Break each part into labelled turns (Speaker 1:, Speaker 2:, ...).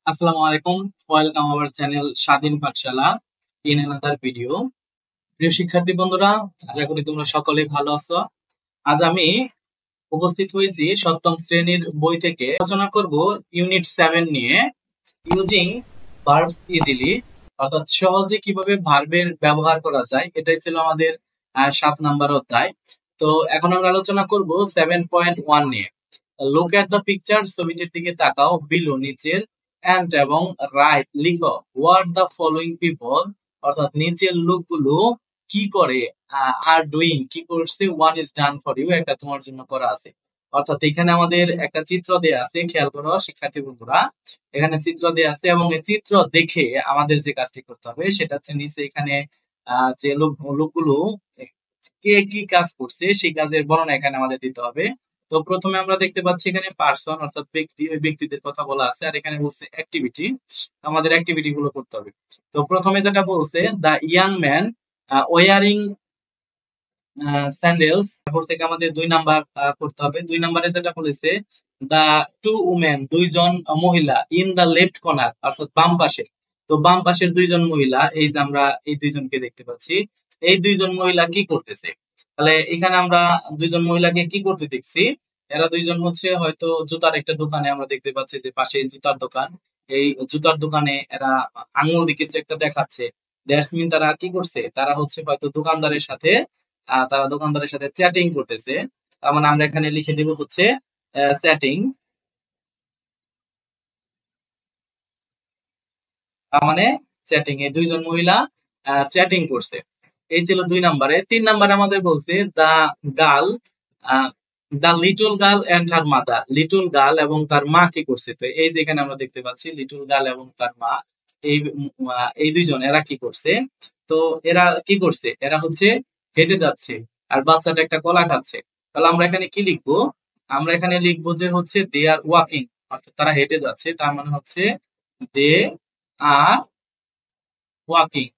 Speaker 1: আসসালামু আলাইকুম। Welcome our channel স্বাধীন পাঠশালা ইন অ্যানাদার ভিডিও। প্রিয় শিক্ষার্থী বন্ধুরা, আশা করি তোমরা সকলেই ভালো আছো। আজ আমি উপস্থিত হয়েছি সপ্তম শ্রেণীর বই থেকে আলোচনা করব ইউনিট 7 নিয়ে, ইউজিং ভার্বস ইজিলি, অর্থাৎ সহজে কিভাবে ভার্বের ব্যবহার করা যায়। এটাই ছিল আমাদের 7 নাম্বার অধ্যায়। তো এখন আমরা আলোচনা করব 7.1 নিয়ে। লুক এট দ্য পিকচার, ছবিটির দিকে তাকাও, বিলো নিচের, অ্যান্ড এবং রাইট লিখো হোয়াট দ্য ফলোইং পিপল, অর্থাৎ নিচের লোকগুলো কি করে, আর ডুইং কি করছে, one is done for you, একটা তোমার জন্য করা আছে। অর্থাৎ এখানে আমাদের একটা চিত্র দেয়া আছে, খেয়াল করো শিক্ষার্থী বন্ধুরা, এখানে চিত্র দেয়া আছে এবং এই চিত্র দেখে আমাদের যে কাজটি করতে হবে সেটা হচ্ছে নিচে এখানে যে লোকগুলো কে কি কাজ করছে সেই কাজের বর্ণনা এখানে আমাদের দিতে হবে। তো প্রথমে আমরা দেখতে পাচ্ছি এখানে পার্সন অর্থাৎ ব্যক্তি, ওই ব্যক্তিদের কথা বলা আছে, আর এখানে বলছে অ্যাক্টিভিটি, আমাদের অ্যাক্টিভিটি গুলো করতে হবে। তো প্রথমে যেটা বলছে, দা ইয়াং ম্যান ওয়ারিং স্যান্ডেলস, তারপর থেকে আমাদের 2 নাম্বার করতে হবে। 2 নাম্বারে যেটা বলেছে, দা টু উমেন, দুইজন মহিলা, ইন দা লেফট কর্নার অর্থাৎ বাম পাশে। তো বাম পাশের দুইজন মহিলা, এই যে আমরা এই দুইজনকে দেখতে পাচ্ছি, এই দুইজন মহিলা কি করতেছে। তাহলে এখানে আমরা দুইজন মহিলাকে কি করতে দেখছি, এরা দুইজন হচ্ছে হয়তো জুতার একটা দোকানে, আমরা দেখতে পাচ্ছি যে পাশে জুতার দোকান, এই জুতার দোকানে এরা আঙুল দিয়ে কিছু একটা দেখাচ্ছে। দ্যাটস মিন তারা কি করছে, তারা হচ্ছে হয়তো দোকানদারের সাথে তারা দোকানদারের সাথে চ্যাটিং করতেছে। তার মানে আমরা এখানে লিখে দিব হচ্ছে চ্যাটিং, তার মানে চ্যাটিং, এই দুইজন মহিলা চ্যাটিং করছে। এই ছিল 2 নাম্বারে। 3 নাম্বারে আমাদের বলছে the girl, the little girl and her mother, little girl এবং তার মা কি করছে। তো এই যে এখানে আমরা দেখতে পাচ্ছি লিটল গার্ল এবং তার মা, এই এই দুইজন এরা কি করছে। তো এরা কি করছে, এরা হচ্ছে হেঁটে যাচ্ছে, আর বাচ্চাটা একটা কলা খাচ্ছে। তাহলে আমরা এখানে কি লিখবো, আমরা এখানে লিখবো যে হচ্ছে দে আর ওয়াকিং, অর্থাৎ তারা হেঁটে যাচ্ছে, তার মানে হচ্ছে দে আর ওয়াকিং,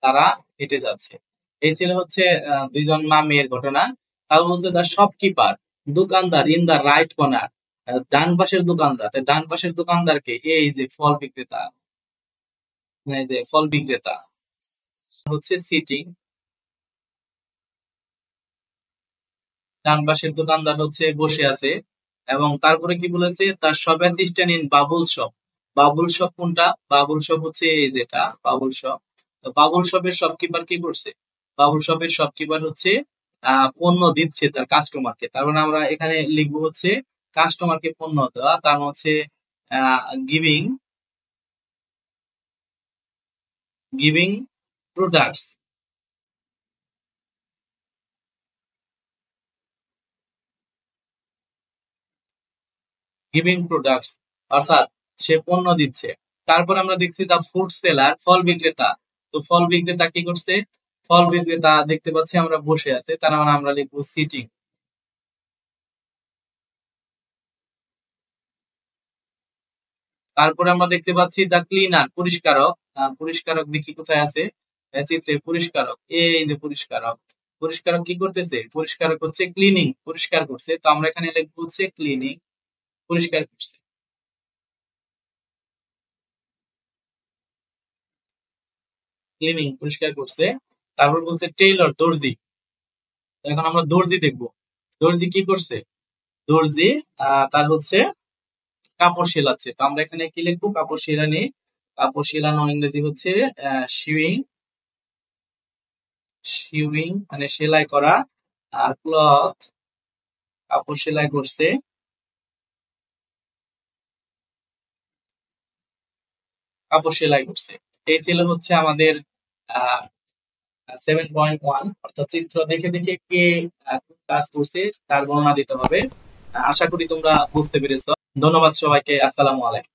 Speaker 1: তারা হেঁটে যাচ্ছে। এই ছিল হচ্ছে দুইজন মা মেয়ের ঘটনা। তারপর বলছে দা শপকিপার, দোকানদার, ইন দা রাইট কর্নার, ডান পাশের দোকানদার। তো ডান পাশের দোকানদারকে, এই যে ফল বিক্রেতা, এই যে ফল বিক্রেতা হচ্ছে সিটিং, ডান পাশের দোকানদার হচ্ছে বসে আছে। এবং তারপরে কি বলেছে, তার সব assistant in Babul shop, Babul shop কোনটা, বাবুল শপ হচ্ছে এই যেটা বাবুল শপ। তো বাবুল শপের শপকিপার কি করছে, বাবুল শপের শপকিপার হচ্ছে পণ্য দিচ্ছে তার কাস্টমারকে। তার মানে আমরা এখানে লিখবো হচ্ছে কাস্টমারকে পণ্য দেওয়া, তার মানে হচ্ছে giving, giving products, giving products, অর্থাৎ সে পণ্য দিচ্ছে। তারপর আমরা দেখছি দা ফুড সেলার, ফল বিক্রেতা। তো ফল বিক্রেতা কি করছে, ফল বিক্রেতা দেখতে পাচ্ছি আমরা বসে আছে, তার মানে আমরা লিখবো সিটিং। তারপরে আমরা দেখতে পাচ্ছি দা ক্লিনার, পরিষ্কারক। পরিষ্কারক দেখি কোথায় আছে, চিত্রে পরিষ্কারক, এই যে পরিষ্কারক। পরিষ্কারক কি করতেছে, পরিষ্কারক হচ্ছে ক্লিনিং, পরিষ্কার করছে। তো আমরা এখানে লিখবো হচ্ছে ক্লিনিং, পরিষ্কার করছে, ক্লিনিং পরিষ্কার করছে। তারপর বলছে টেইলর, দর্জি। এখন আমরা দর্জি দেখবো, দর্জি কি করছে, দর্জি তার হচ্ছে কাপড় সেলাচ্ছে। তো আমরা এখানে কি লিখবো, কাপড় সেলানি, কাপড় সেলানো ইংরেজি হচ্ছে শিউইং, শিউইং মানে সেলাই করা। আর ক্লথ, কাপড় সেলাই করছে, কাপড় সেলাই করছে। এই ছিল হচ্ছে আমাদের 7.1, অর্থাৎ চিত্র দেখে দেখে কে কোন কাজ করছে তার বর্ণনা দিতে হবে। আশা করি তোমরা বুঝতে পেরেছো। ধন্যবাদ সবাইকে, আসসালামু আলাইকুম।